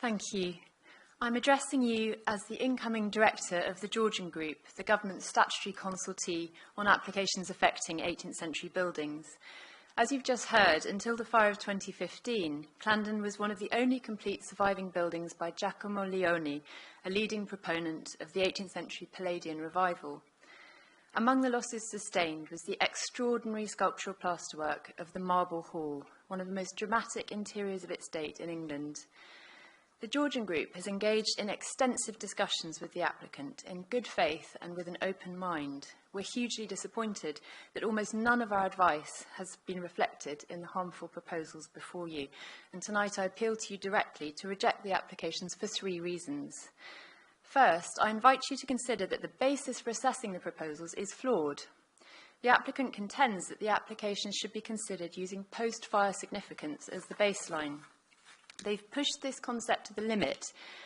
Thank you. I'm addressing you as the incoming director of the Georgian Group, the government's statutory consultee on applications affecting 18th century buildings. As you've just heard, until the fire of 2015, Clandon was one of the only complete surviving buildings by Giacomo Leoni, a leading proponent of the 18th century Palladian revival. Among the losses sustained was the extraordinary sculptural plasterwork of the Marble Hall, one of the most dramatic interiors of its date in England. The Georgian Group has engaged in extensive discussions with the applicant in good faith and with an open mind. We're hugely disappointed that almost none of our advice has been reflected in the harmful proposals before you. And tonight I appeal to you directly to reject the applications for 3 reasons. First, I invite you to consider that the basis for assessing the proposals is flawed. The applicant contends that the applications should be considered using post-fire significance as the baseline. They've pushed this concept to the limit,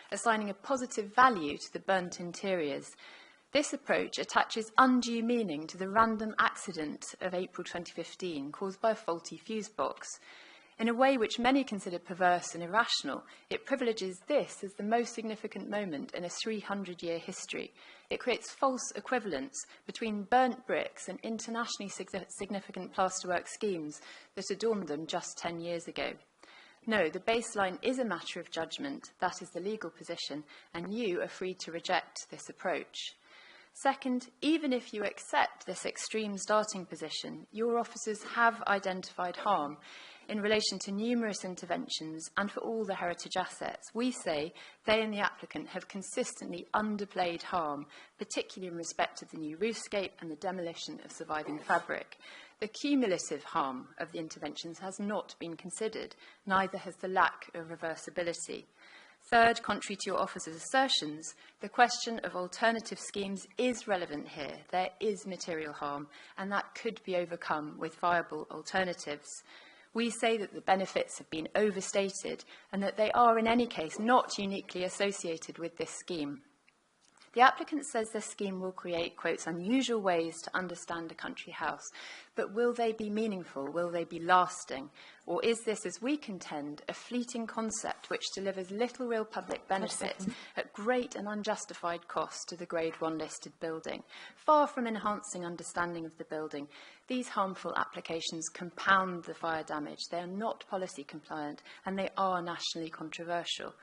assigning a positive value to the burnt interiors. This approach attaches undue meaning to the random accident of April 2015 caused by a faulty fuse box. In a way which many consider perverse and irrational, it privileges this as the most significant moment in a 300-year history. It creates false equivalence between burnt bricks and internationally significant plasterwork schemes that adorned them just 10 years ago. No, the baseline is a matter of judgment. That is the legal position, and you are free to reject this approach. Second, even if you accept this extreme starting position, your officers have identified harm in relation to numerous interventions and for all the heritage assets. We say they and the applicant have consistently underplayed harm, particularly in respect of the new roofscape and the demolition of surviving fabric. The cumulative harm of the interventions has not been considered, neither has the lack of reversibility. Third, contrary to your officers' assertions, the question of alternative schemes is relevant here. There is material harm, and that could be overcome with viable alternatives. We say that the benefits have been overstated and that they are in any case not uniquely associated with this scheme. The applicant says this scheme will create, quotes, unusual ways to understand a country house. But will they be meaningful? Will they be lasting? Or is this, as we contend, a fleeting concept which delivers little real public benefit at great and unjustified cost to the Grade 1 listed building? Far from enhancing understanding of the building, these harmful applications compound the fire damage. They are not policy compliant and they are nationally controversial.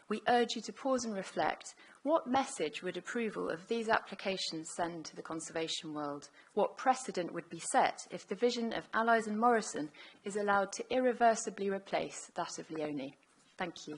We urge you to pause and reflect. What message would approval of these applications send to the conservation world? What precedent would be set if the vision of Allies and Morrison is allowed to irreversibly replace that of Leoni? Thank you.